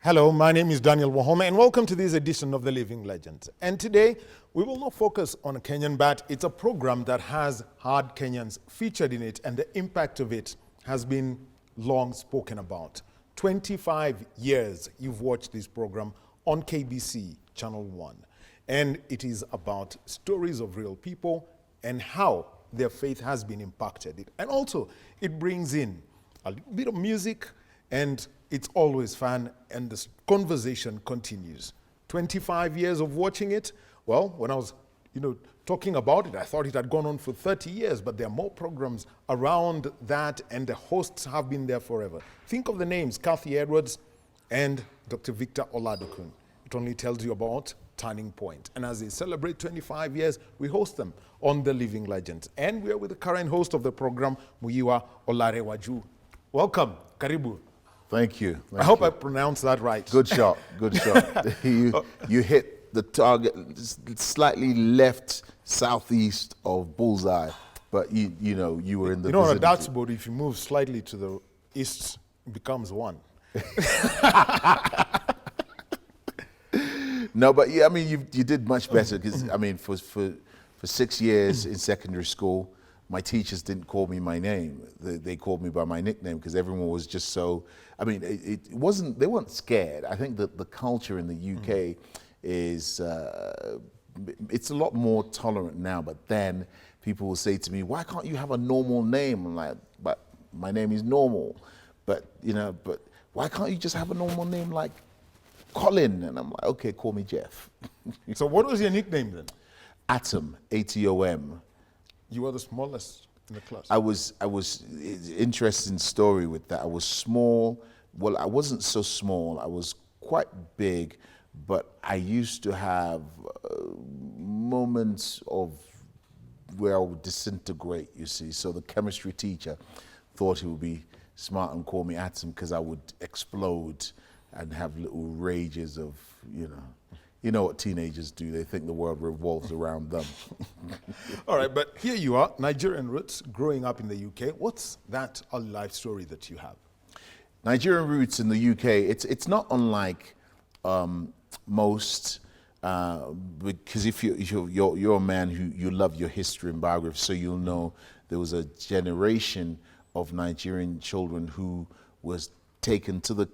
Hello, my name is Daniel Wahome, and welcome to this edition of The Living Legends. And today, we will not focus on Kenyan, but it's a program that has hard Kenyans featured in it, and the impact of it has been long spoken about. 25 years you've watched this program on KBC Channel 1, and it is about stories of real people and how their faith has been impacted. And also, it brings in a little bit of music, and it's always fun, and the conversation continues. 25 years of watching it. Well, when I was, talking about it, I thought it had gone on for 30 years, but there are more programs around that, and the hosts have been there forever. Think of the names, Kathy Edwards and Dr. Victor Oladokun. It only tells you about Turning Point. And as they celebrate 25 years, we host them on The Living Legends. And we are with the current host of the program, Miyuwa Olarewaju. Welcome, Karibu. Thank you. I hope I pronounced that right. Good shot. Good shot. You hit the target slightly left southeast of bullseye, but you were in the. On a dartboard, if you move slightly to the east, it becomes one. No, but yeah, I mean you did much better because I mean for 6 years in secondary school, my teachers didn't call me my name. They called me by my nickname because everyone was just so. I mean, it wasn't. They weren't scared. I think that the culture in the UK is it's a lot more tolerant now. But then people will say to me, "Why can't you have a normal name?" I'm like, "But my name is normal." But but why can't you just have a normal name like Colin? And I'm like, "Okay, call me Jeff." So what was your nickname then? Atom, ATOM. You were the smallest in the class. I was interesting story with that. I was small. Well, I wasn't so small. I was quite big, but I used to have moments of where I would disintegrate, you see. So the chemistry teacher thought he would be smart and call me Atom because I would explode and have little rages of, You know what teenagers do. They think the world revolves around them. All right, but here you are, Nigerian roots, growing up in the UK. What's that life story that you have? Nigerian roots in the UK, it's not unlike most, because if you're a man who you love your history and biography, so you'll know there was a generation of Nigerian children who was taken to the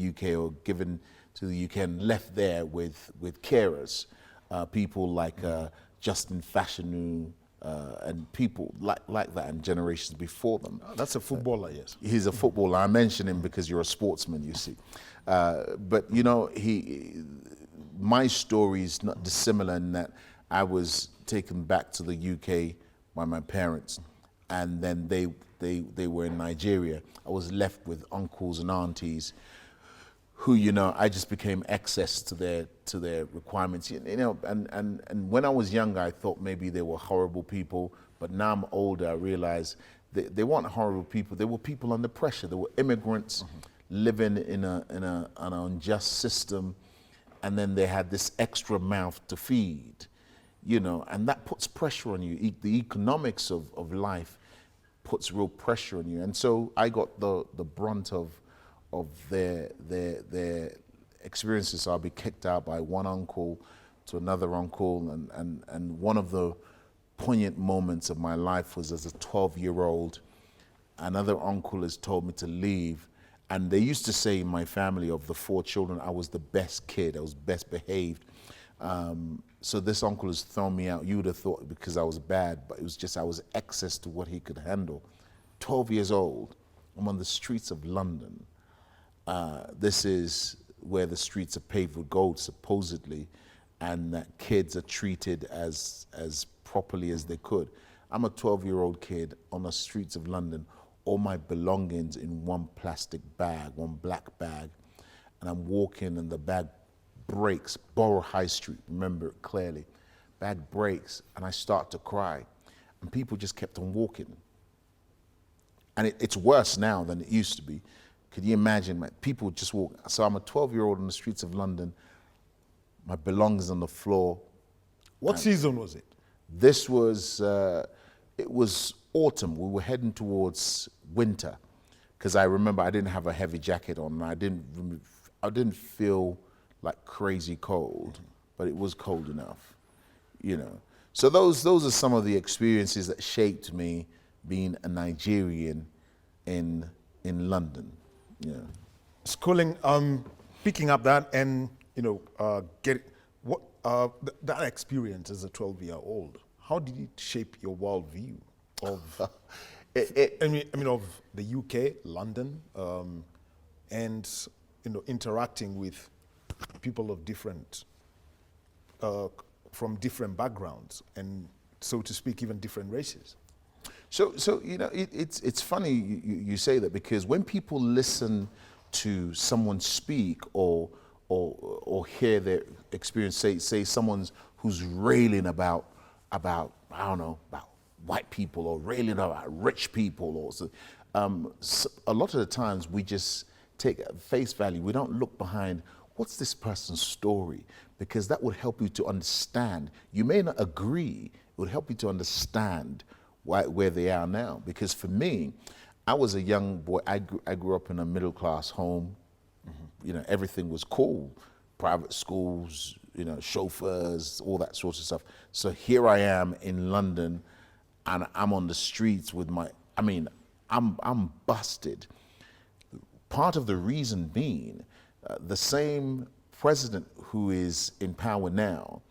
UK or given to the UK and left there with carers, people like Justin Fashanu and people like that and generations before them. Oh, that's a footballer, yes. He's a footballer. I mention him because you're a sportsman, you see. But my story is not dissimilar in that I was taken back to the UK by my parents, and then they were in Nigeria. I was left with uncles and aunties who, I just became access to their requirements, and when I was younger, I thought maybe they were horrible people, but now I'm older, I realize they weren't horrible people. They were people under pressure. They were immigrants living in an unjust system, and then they had this extra mouth to feed, and that puts pressure on you. The economics of life puts real pressure on you, and so I got the brunt of their experiences. So I'll be kicked out by one uncle to another uncle, and one of the poignant moments of my life was as a 12-year-old. Another uncle has told me to leave, and they used to say in my family, of the 4 children, I was the best kid, I was best behaved. So this uncle has thrown me out. You would have thought because I was bad, but it was just I was excess to what he could handle. 12 years old, I'm on the streets of London. This is where the streets are paved with gold, supposedly, and that kids are treated as properly as they could. I'm a 12-year-old kid on the streets of London, all my belongings in one plastic bag, one black bag, and I'm walking and the bag breaks, Borough High Street, remember it clearly. Bag breaks and I start to cry, and people just kept on walking. And it's worse now than it used to be. Could you imagine, people just walk. So I'm a 12-year-old on the streets of London, my belongings on the floor. What season was it? This was, it was autumn. We were heading towards winter, because I remember I didn't have a heavy jacket on. I didn't feel like crazy cold, but it was cold enough, you know. So those are some of the experiences that shaped me being a Nigerian in London. Yeah. Schooling, picking up that and, that experience as a 12-year-old, how did it shape your worldview of, of the UK, London, and, interacting with people of different, from different backgrounds and, so to speak, even different races? So it's funny you say that, because when people listen to someone speak or hear their experience, say someone who's railing about I don't know, about white people, or railing about rich people, or so, a lot of the times we just take at face value. We don't look behind what's this person's story, because that would help you to understand. You may not agree, it would help you to understand where they are now. Because for me, I was a young boy. I grew up in a middle class home. Everything was cool. Private schools, chauffeurs, all that sort of stuff. So here I am in London, and I'm on the streets with I'm busted. Part of the reason being, the same president who is in power now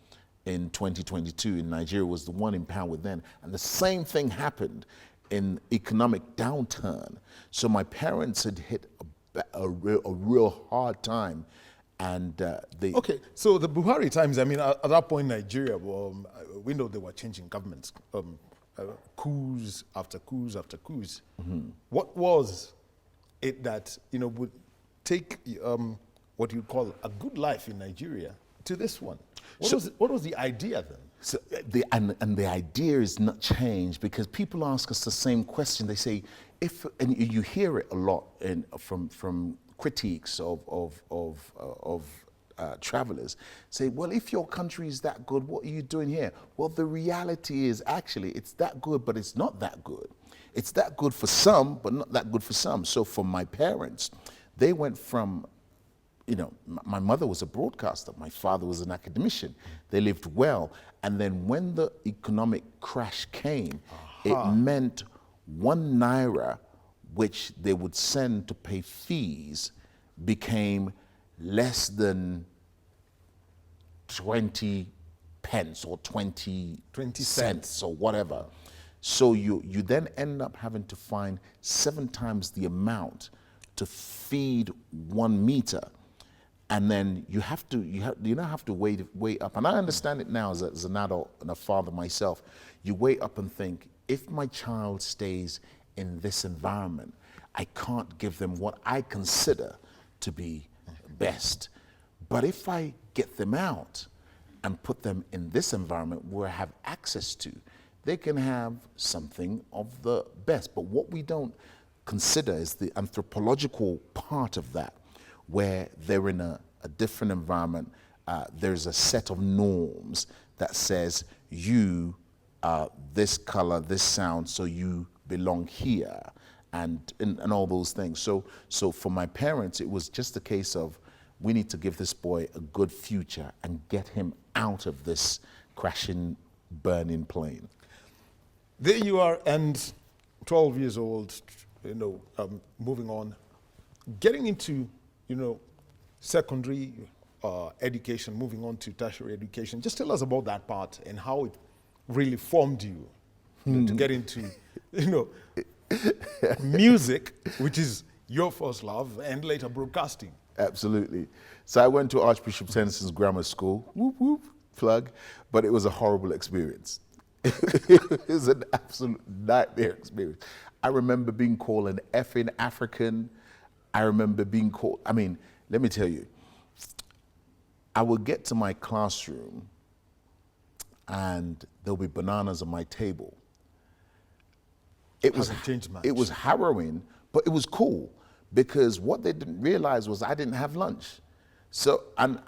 in 2022 in Nigeria was the one in power then. And the same thing happened in economic downturn. So my parents had hit a real hard time. And Okay, so the Buhari times, at that point, Nigeria, we know they were changing governments, coups after coups after coups. What was it that, would take what you call a good life in Nigeria to this one? What was the idea then? So the idea is not changed, because people ask us the same question. They say, and you hear it a lot from critiques of travelers, say, well, if your country is that good, what are you doing here? Well, the reality is, actually, it's that good, but it's not that good. It's that good for some, but not that good for some. So for my parents, they went from, my mother was a broadcaster, my father was an academician. They lived well. And then when the economic crash came, it meant 1 naira, which they would send to pay fees, became less than 20 pence or 20 cents or whatever. So you then end up having to find 7 times the amount to feed 1 meter. And then you have to weigh up. And I understand it now as an adult and a father myself. You weigh up and think, if my child stays in this environment, I can't give them what I consider to be best. But if I get them out and put them in this environment where I have access to, they can have something of the best. But what we don't consider is the anthropological part of that, where they're in a different environment. There's a set of norms that says, you are this color, this sound, so you belong here, and all those things. So for my parents, it was just a case of, we need to give this boy a good future and get him out of this crashing, burning plane. There you are, and 12 years old, moving on, getting into, secondary education, moving on to tertiary education. Just tell us about that part and how it really formed you, to get into, music, which is your first love, and later broadcasting. Absolutely. So I went to Archbishop Tennyson's grammar school, whoop, whoop, plug, but it was a horrible experience. It was an absolute nightmare experience. I remember being called an effing African. I remember being called, let me tell you, I would get to my classroom and there'll be bananas on my table. It was harrowing, but it was cool, because what they didn't realize was I didn't have lunch. So, and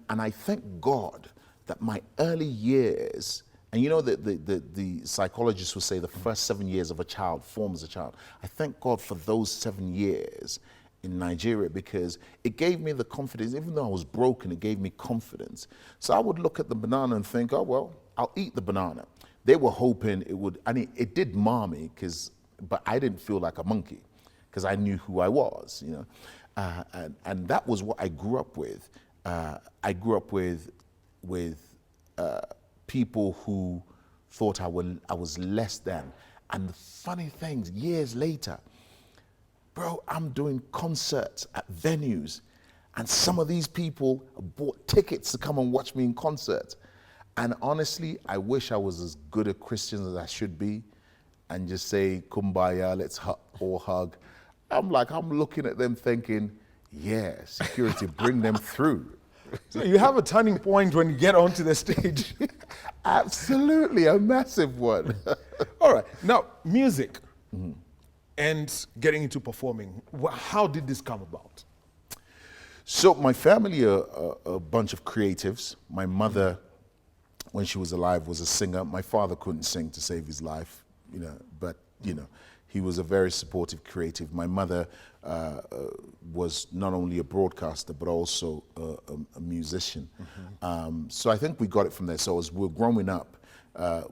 I thank God that my early years, and the psychologists would say the first 7 years of a child forms a child. I thank God for those 7 years in Nigeria because it gave me the confidence. Even though I was broken, it gave me confidence. So I would look at the banana and think, oh, well, I'll eat the banana. They were hoping it would, I mean, it did mar me, but I didn't feel like a monkey because I knew who I was, you know. And that was what I grew up with. I grew up with people who thought I was less than. And the funny things, years later, bro, I'm doing concerts at venues, and some of these people bought tickets to come and watch me in concert. And honestly, I wish I was as good a Christian as I should be and just say, kumbaya, let's all hug. I'm looking at them thinking, yeah, security, bring them through. So you have a turning point when you get onto the stage. Absolutely, a massive one. All right, now music and getting into performing. How did this come about? So my family are a bunch of creatives. My mother, when she was alive, was a singer. My father couldn't sing to save his life, you know, but, you know, he was a very supportive creative. My mother was not only a broadcaster, but also a musician. So I think we got it from there. So as we were growing up,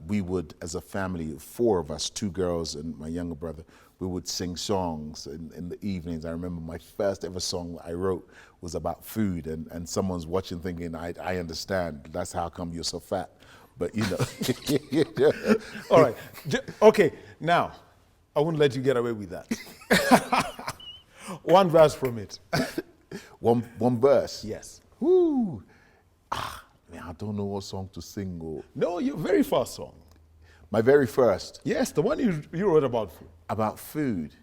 we would, as a family, 4 of us, 2 girls and my younger brother, we would sing songs in the evenings. I remember my first ever song I wrote was about food, and someone's watching thinking, I understand, that's how come you're so fat. But, you know. All right, okay, now, I wouldn't let you get away with that. One verse from it. One verse? Yes. Woo! Man, I don't know what song to sing. No, your very first song. My very first? Yes, the one you wrote about food. About food.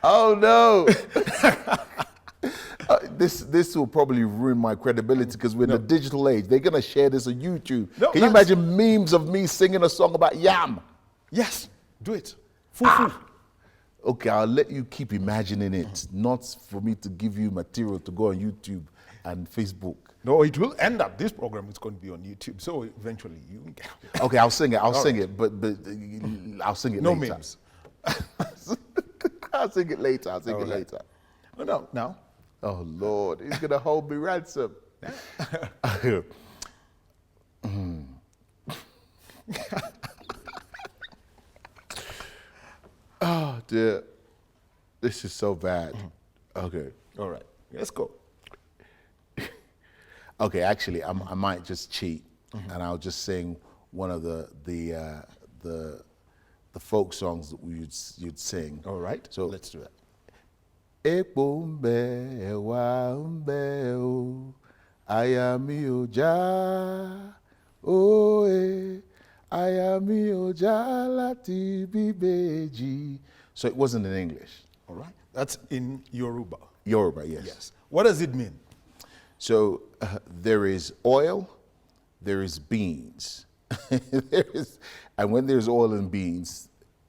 Oh no! This will probably ruin my credibility because we're in the digital age. They're gonna share this on YouTube. No, Can you imagine memes of me singing a song about yam? Yes, do it. Fufu. Okay, I'll let you keep imagining it, not for me to give you material to go on YouTube and Facebook. No, it will end up. This program is going to be on YouTube, so eventually you can get. Okay, I'll sing it. I'll sing it, but I'll sing it no later. memes. I'll sing it later. I'll sing it later. No, now. Oh Lord, he's gonna hold me ransom. Oh dear, this is so bad. Okay, all right, let's go. Okay, actually, I might just cheat, and I'll just sing one of the folk songs that you'd sing. All right, so let's do that. Epo mbe ewa mbe o ayami oja oe ayami oja lati bibeji. So it wasn't in English. All right, that's in Yoruba. Yoruba, yes. Yes. What does it mean? So there is oil, there is beans, and when there's oil and beans,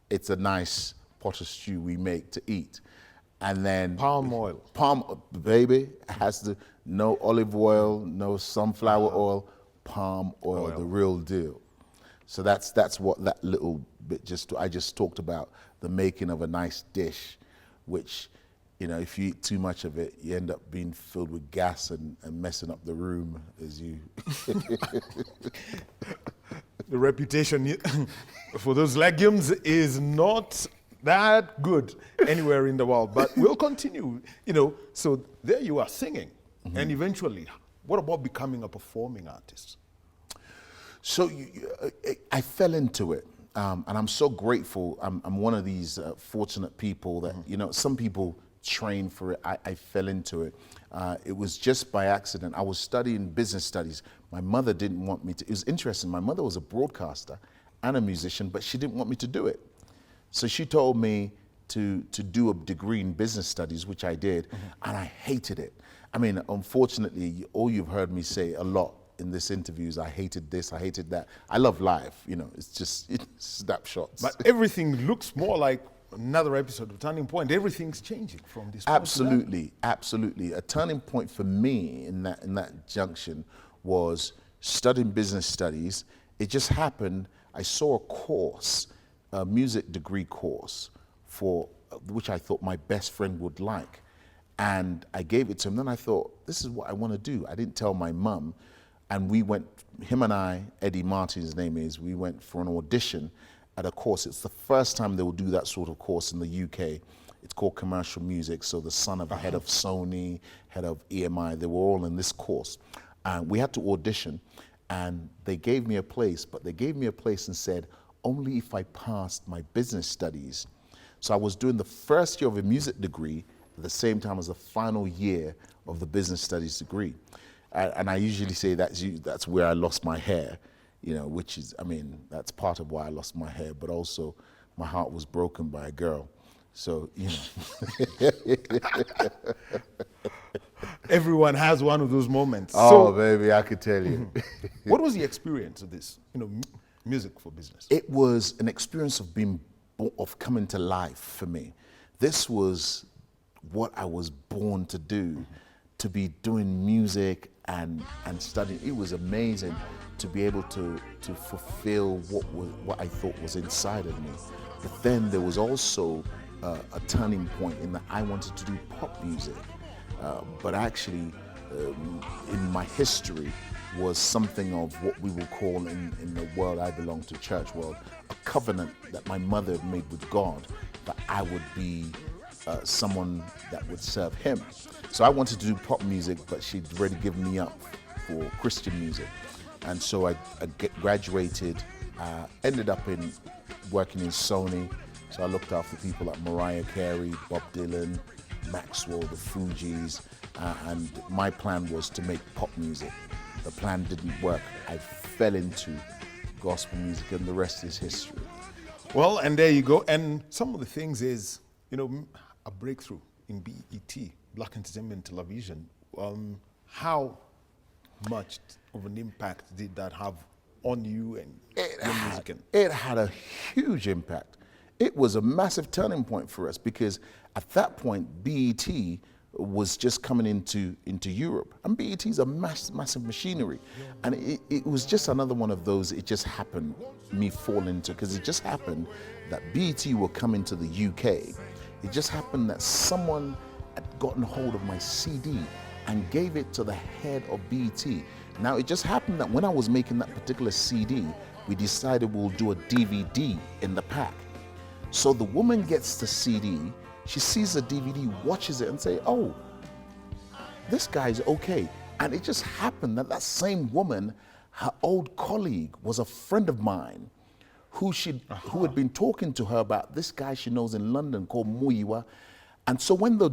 it's a nice pot of stew we make to eat. And then palm oil. Baby, has to, no olive oil, no sunflower oil, palm oil, the real deal. So that's what that little bit I just talked about, the making of a nice dish, which, you know, if you eat too much of it, you end up being filled with gas and messing up the room as you. The reputation for those legumes is not that good anywhere in the world, but we'll continue, you know. So there you are singing, and eventually, what about becoming a performing artist? So I fell into it, and I'm so grateful. I'm one of these fortunate people that, you know, some people train for it. I fell into it. It was just by accident. I was studying business studies. My mother didn't want me to. It was interesting. My mother was a broadcaster and a musician, but she didn't want me to do it. So she told me to do a degree in business studies, which I did, and I hated it. I mean, unfortunately, all you've heard me say a lot in this interview is I hated this, I hated that. I love life, you know, it's snapshots. But everything looks more like another episode of Turning Point. Everything's changing from this point. Absolutely, absolutely. A turning point for me in that junction was studying business studies. It just happened, I saw a course, a music degree course for which I thought my best friend would like. And I gave it to him. Then I thought, this is what I want to do. I didn't tell my mum. And we went, him and I, Eddie Martin, his name is, we went for an audition at a course. It's the first time they will do that sort of course in the UK. It's called commercial music. So the son of the head of Sony, head of EMI, they were all in this course. And we had to audition, and they gave me a place, but they gave me a place and said, only if I passed my business studies. So I was doing the first year of a music degree at the same time as the final year of the business studies degree. And I usually say that's where I lost my hair, you know, which is, I mean, that's part of why I lost my hair, but also my heart was broken by a girl. So, you know. Everyone has one of those moments. Oh, So, baby, I could tell you. what was the experience of this, music for business? It was an experience of coming to life for me. This was what I was born to do, to be doing music and studying. It was amazing to be able to fulfill what I thought was inside of me. But then there was also a turning point in that I wanted to do pop music. But actually, in my history, was something of what we will call in the world I belong to, church world, a covenant that my mother had made with God, that I would be someone that would serve him. So I wanted to do pop music, but she'd already given me up for Christian music. And so I graduated, ended up working in Sony. So I looked after people like Mariah Carey, Bob Dylan, Maxwell, the Fugees, and my plan was to make pop music. The plan didn't work. I fell into gospel music, and the rest is history. Well, and there you go. And some of the things is, a breakthrough in BET, Black Entertainment Television. How much of an impact did that have on you and your music? It had a huge impact. It was a massive turning point for us, because at that point, BET was just coming into Europe. And BET is a massive machinery. And it was just another one of those, it just happened, me fall into, because it just happened that BET will come into the UK. It just happened that someone had gotten hold of my CD and gave it to the head of BET. Now, it just happened that when I was making that particular CD, we decided we'll do a DVD in the pack. So the woman gets the CD, she sees the DVD, watches it, and say, oh, this guy's okay. And it just happened that that same woman, her old colleague, was a friend of mine who had been talking to her about this guy she knows in London called Miyuwa. And so when the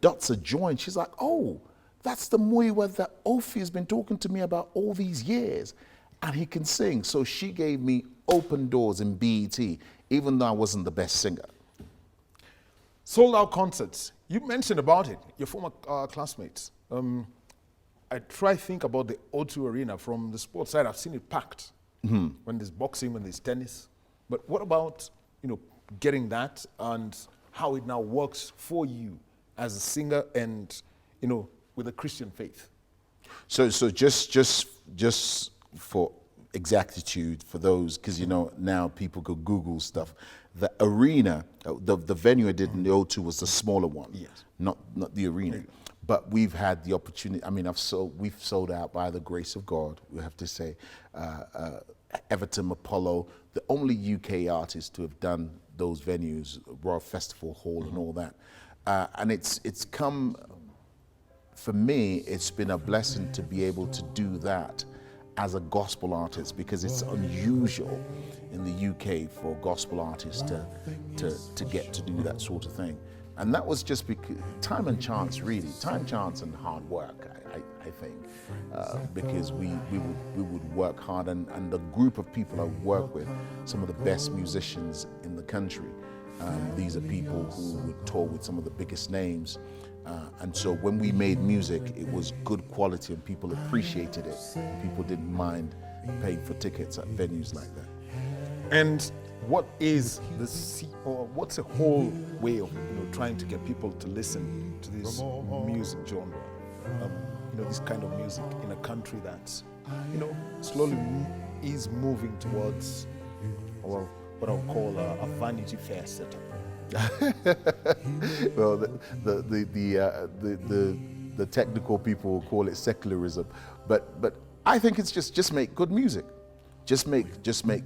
dots are joined, she's like, oh, that's the Miyuwa that Ophie has been talking to me about all these years. And he can sing. So she gave me open doors in BET, even though I wasn't the best singer. Sold out concerts. You mentioned about it, your former classmates. I try to think about the O2 Arena from the sports side. I've seen it packed when there's boxing, when there's tennis. But what about, getting that and how it now works for you as a singer and, with a Christian faith? So just for exactitude, for those, because now people could Google stuff. The arena, the venue I did in the O2 was the smaller one, yes, not the arena. But we've had the opportunity. I mean, we've sold out by the grace of God. We have to say, Everton Apollo, the only UK artist to have done those venues, Royal Festival Hall and all that, and it's come. For me, it's been a blessing to be able to do that as a gospel artist, because it's unusual in the UK for gospel artists to get to do that sort of thing. And that was just because time and chance, really. Time, chance, and hard work, I think. Because we would work hard, and the group of people I work with, some of the best musicians in the country. These are people who would tour with some of the biggest names. And so when we made music, it was good quality and people appreciated it. People didn't mind paying for tickets at venues like that. And what is what's the whole way of trying to get people to listen to this music genre? This kind of music in a country that's slowly is moving towards what I'll call a Vanity Fair setup. Well, the technical people will call it secularism, but I think it's just make good music, just make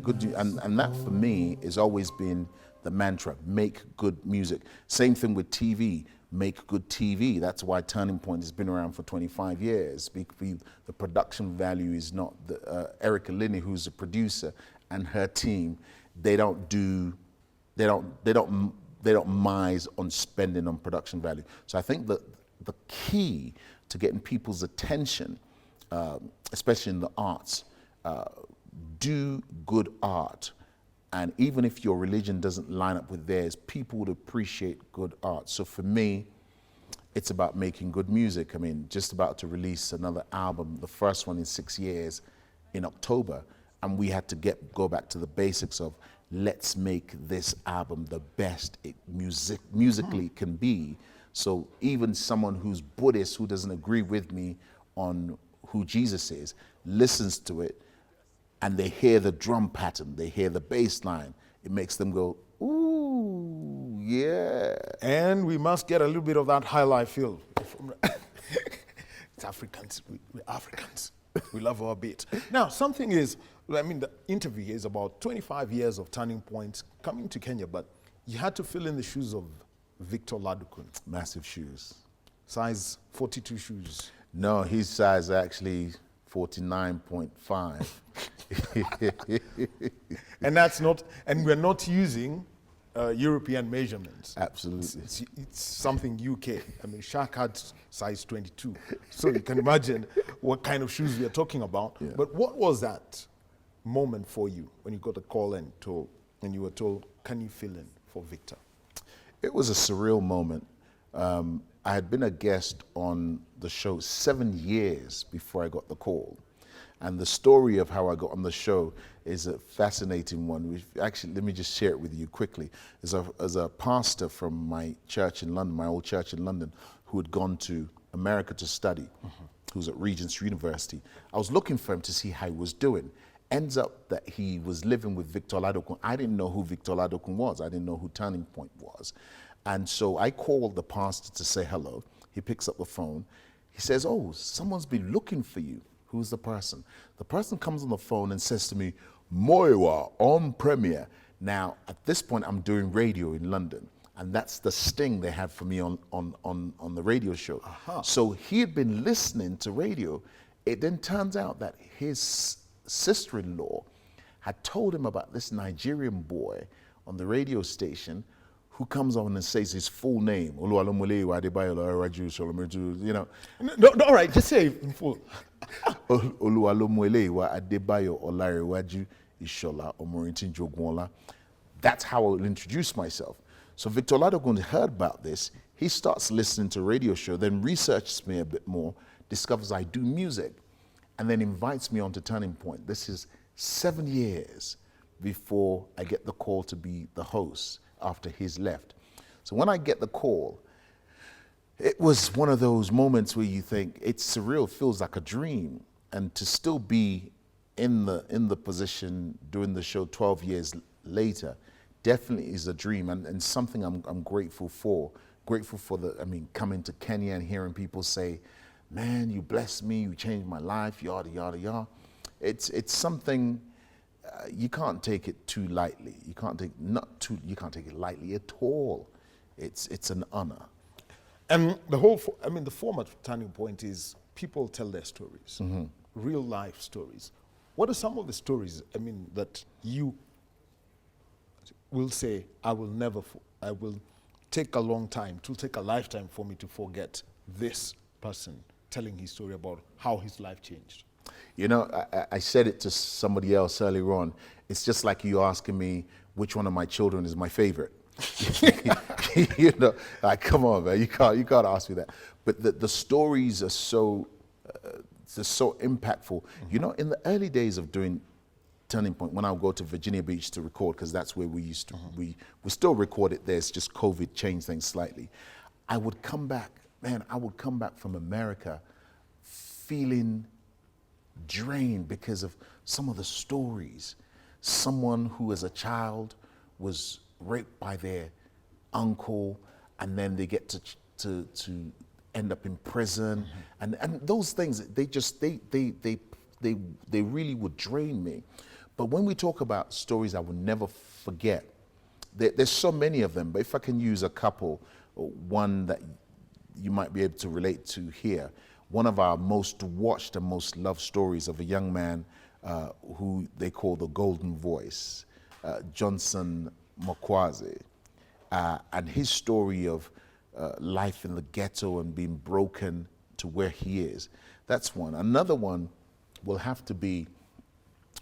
good, and that for me has always been the mantra: make good music. Same thing with TV. Make good TV. That's why Turning Point has been around for 25 years. The production value is not Erica Linney, who's a producer, and her team. They don't mise on spending on production value. So I think that the key to getting people's attention, especially in the arts, do good art. And even if your religion doesn't line up with theirs, people would appreciate good art. So for me, it's about making good music. I mean, just about to release another album, the first one in 6 years, in October. And we had to go back to the basics of, let's make this album the best it musically can be. So even someone who's Buddhist, who doesn't agree with me on who Jesus is, listens to it, and they hear the drum pattern, they hear the bass line, it makes them go, ooh, yeah. And we must get a little bit of that high life feel. It's Africans, we're Africans. We love our beat. Now, something is, I mean, the interview here is about 25 years of Turning Point coming to Kenya, but you had to fill in the shoes of Victor Ladukun. Massive shoes. Size 42 shoes. No, his size actually 49.5. And that's not, and we're not using European measurements. Absolutely. It's something UK. I mean, Shaq had size 22. So you can imagine what kind of shoes we are talking about. Yeah. But what was that moment for you when you got a call and you were told, can you fill in for Victor? It was a surreal moment. I had been a guest on the show 7 years before I got the call. And the story of how I got on the show is a fascinating one. Actually, let me just share it with you quickly. As a pastor from my church in London, my old church in London, who had gone to America to study, who's at Regent's University, I was looking for him to see how he was doing. Ends up that he was living with Victor Ladokun. I didn't know who Victor Ladokun was. I didn't know who Turning Point was. And so I called the pastor to say hello. He picks up the phone. He says, oh, someone's been looking for you. Who's the person? The person comes on the phone and says to me, Miyuwa on Premiere. Now, at this point, I'm doing radio in London. And that's the sting they had for me on the radio show. So he had been listening to radio. It then turns out that his sister-in-law had told him about this Nigerian boy on the radio station who comes on and says his full name, Miyuwa Olarewaju, you know. No, all right, just say it in full. Miyuwa Olarewaju Ishola Omorintin Jogwonla. That's how I will introduce myself. So Victor Ladokun heard about this. He starts listening to a radio show, then researches me a bit more, discovers I do music, and then invites me on to Turning Point. This is 7 years before I get the call to be the host after he's left. So when I get the call, it was one of those moments where you think it's surreal, feels like a dream. And to still be in the position doing the show 12 years later definitely is a dream, and something I'm grateful for. Grateful for coming to Kenya and hearing people say, man, you blessed me, you changed my life, yada, yada, yada. It's something, you can't take it too lightly. You can't take it lightly at all. It's an honor. And the format of Turning Point is people tell their stories, real life stories. What are some of the stories, that you will say, I will take a long time, it will take a lifetime for me to forget this person telling his story about how his life changed? You know, I said it to somebody else earlier on. It's just like you asking me which one of my children is my favorite. You know, like, come on, man, you can't ask me that. But the stories are so impactful. You know, in the early days of doing Turning Point, when I would go to Virginia Beach to record, because that's where we used to, we still record it there, it's just COVID changed things slightly. I would come back from America feeling drained because of some of the stories. Someone who as a child was raped by their uncle, and then they get to end up in prison, and those things, they really would drain me. But when we talk about stories I will never forget, there's so many of them, but if I can use a couple, one that you might be able to relate to here. One of our most watched and most loved stories of a young man who they call the Golden Voice, Johnson Mokwaze, and his story of life in the ghetto and being broken to where he is. That's one. Another one will have to be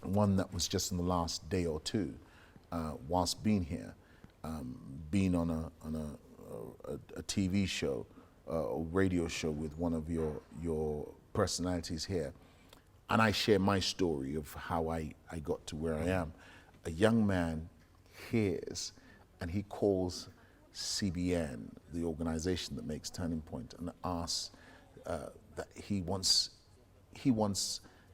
one that was just in the last day or two, whilst being here, being on a TV show, a radio show with one of your personalities here. And I share my story of how I got to where I am. A young man hears and he calls CBN, the organization that makes Turning Point, and asks that he wants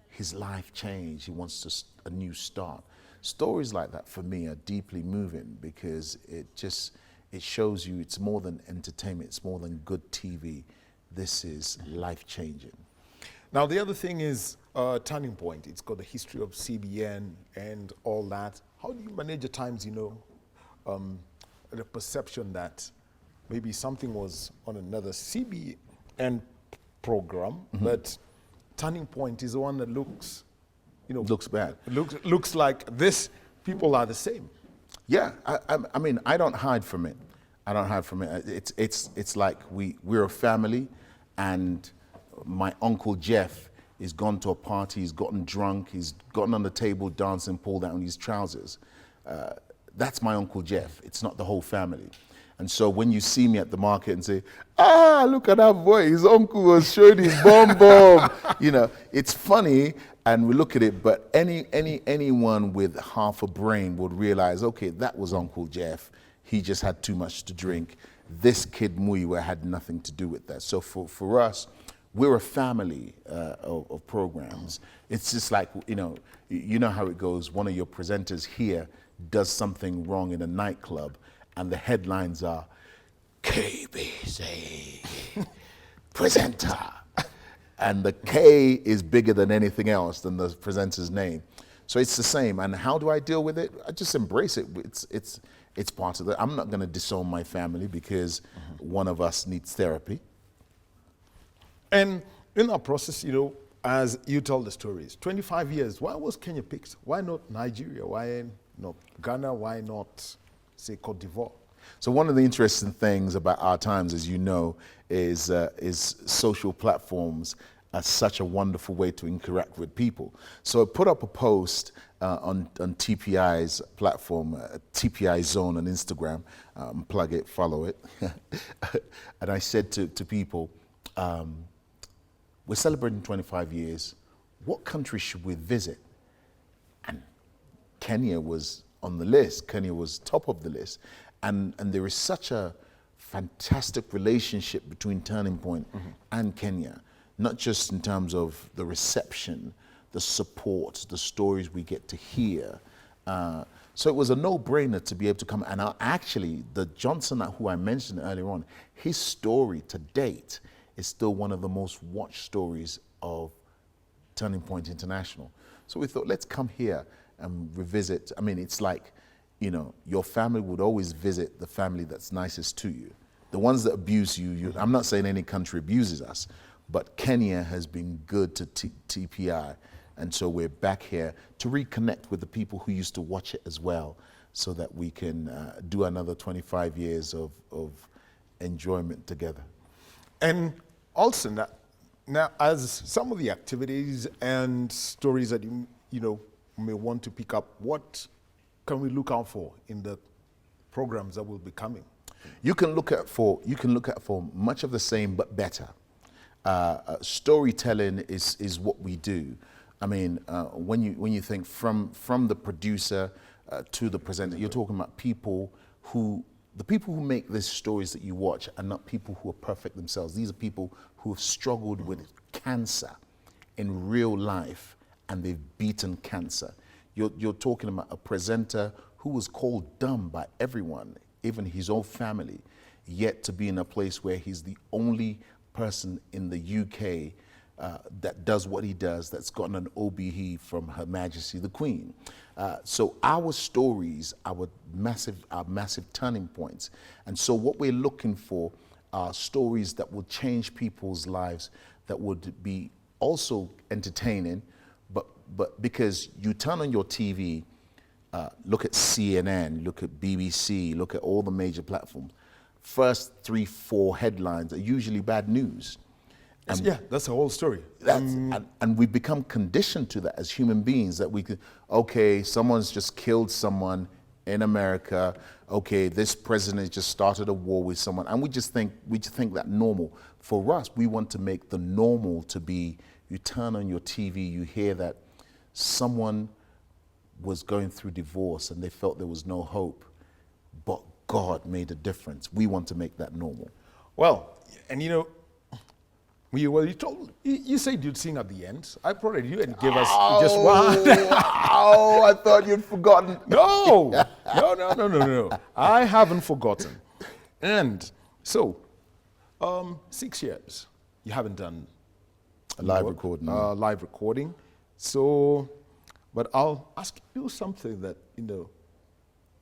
his life changed. He wants a new start. Stories like that for me are deeply moving because it shows you it's more than entertainment, it's more than good TV. This is life changing. Now the other thing is Turning Point. It's got the history of CBN and all that. How do you manage at times, the perception that maybe something was on another CBN program, but Turning Point is the one that looks, Looks bad. Looks like this. People are the same. Yeah, I mean, I don't hide from it. I don't hide from it. It's like we're a family, and my Uncle Jeff is gone to a party. He's gotten drunk. He's gotten on the table dancing, pulled down his trousers. That's my Uncle Jeff. It's not the whole family. And so when you see me at the market and say, look at that boy, his uncle was showing his bomb. It's funny, and we look at it, but anyone with half a brain would realize, okay, that was Uncle Jeff. He just had too much to drink. This kid Miyuwa had nothing to do with that. So for us, we're a family of programs. It's just like, you know how it goes. One of your presenters here does something wrong in a nightclub, and the headlines are, KBC presenter. And the K is bigger than anything else than the presenter's name. So it's the same. And how do I deal with it? I just embrace it. It's part of it. I'm not going to disown my family because one of us needs therapy. And in that process, as you tell the stories, 25 years, why was Kenya picked? Why not Nigeria? Why not Ghana? Why not, say, Cote d'Ivoire? So one of the interesting things about our times, as you know, is social platforms are such a wonderful way to interact with people. So I put up a post on TPI's platform, TPI Zone on Instagram, plug it, follow it. And I said to people, we're celebrating 25 years. What country should we visit? And Kenya was on the list. Kenya was top of the list. And there is such a fantastic relationship between Turning Point and Kenya, not just in terms of the reception, the support, the stories we get to hear. So it was a no-brainer to be able to come. And actually, the Johnson who I mentioned earlier on, his story to date is still one of the most watched stories of Turning Point International. So we thought, let's come here and revisit. I mean, it's like, your family would always visit the family that's nicest to you. The ones that abuse you, I'm not saying any country abuses us, but Kenya has been good to TPI. And so we're back here to reconnect with the people who used to watch it as well, so that we can do another 25 years of enjoyment together. And also now as some of the activities and stories that you may want to pick up, what can we look out for in the programs that will be coming? You can look at for much of the same but better. Storytelling is what we do. I mean, when you think from the producer to the presenter, you're talking about the people who make these stories that you watch are not people who are perfect themselves. These are people who have struggled with cancer in real life, and they've beaten cancer. You're talking about a presenter who was called dumb by everyone even his own family, yet to be in a place where he's the only person in the UK that does what he does, that's gotten an OBE from Her Majesty the Queen. So our stories, our massive turning points. And so what we're looking for are stories that will change people's lives, that would be also entertaining, but because you turn on your TV, look at CNN, look at BBC, look at all the major platforms, first 3-4 headlines are usually bad news. And yeah, that's the whole story. And we become conditioned to that as human beings, that we could, okay, someone's just killed someone in America, okay, this president just started a war with someone, and we just think that normal. For us, we want to make the normal to be, you turn on your TV, you hear that someone was going through divorce and they felt there was no hope, but God made a difference. We want to make that normal. Well, and you know, you said you'd sing at the end. I prodded you and gave us just one. Oh, I thought you'd forgotten. No. I haven't forgotten. And so, 6 years, you haven't done a live recording. Live recording. So, but I'll ask you something that, you know,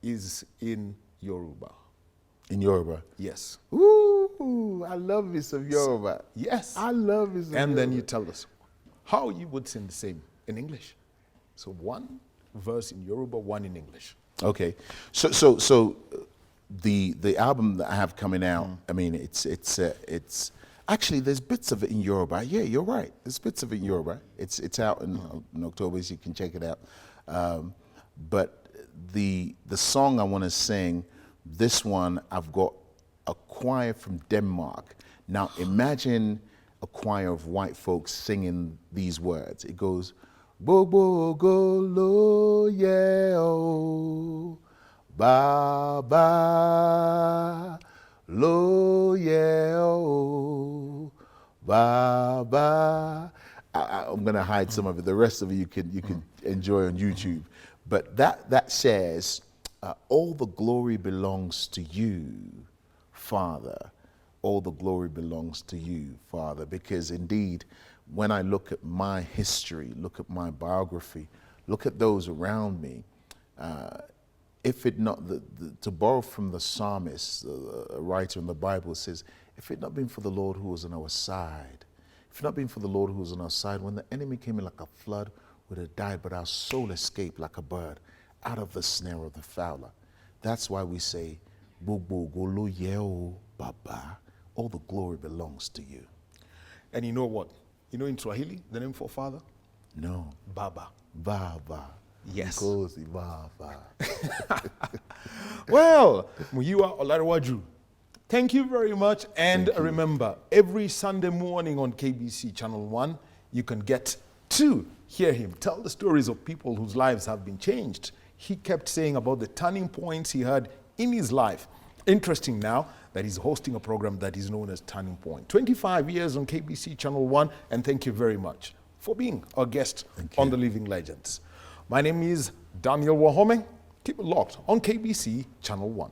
is in Yoruba. In Yoruba? Yes. Ooh, I love me some Yoruba. Yes. I love me some And Yoruba. then you tell us how you would sing the same in English. So one verse in Yoruba, one in English. Okay. So the album that I have coming out, I mean, it's actually, there's bits of it in Yoruba. Yeah, you're right. There's bits of it in Yoruba. It's out in October, so you can check it out. But the song I want to sing, this one, I've got a choir from Denmark. Now imagine a choir of white folks singing these words. It goes, Bobo go lo ye o, Baba lo ye o, Baba. I'm gonna hide some of it. The rest of it you can enjoy on YouTube. But that says, all the glory belongs to you, Father. All the glory belongs to you, Father. Because indeed, when I look at my history, look at my biography, look at those around me, if it not, to borrow from the psalmist, a writer in the Bible says, if it not been for the Lord who was on our side, if it not been for the Lord who was on our side, when the enemy came in like a flood, we'd have died, but our soul escaped like a bird out of the snare of the fowler. That's why we say, Bobo golo yeo Baba, all the glory belongs to you. And you know what? You know in Swahili, the name for father? No. Baba. Baba. Yes. Kosi Baba. Well, Miyuwa Olarewaju, thank you very much. And remember, every Sunday morning on KBC Channel 1, you can get to hear him tell the stories of people whose lives have been changed. He kept saying about the turning points he had in his life. Interesting now that he's hosting a program that is known as Turning Point. 25 years on KBC Channel 1, and thank you very much for being our guest on The Living Legends. My name is Daniel Wahome. Keep it locked on KBC Channel 1.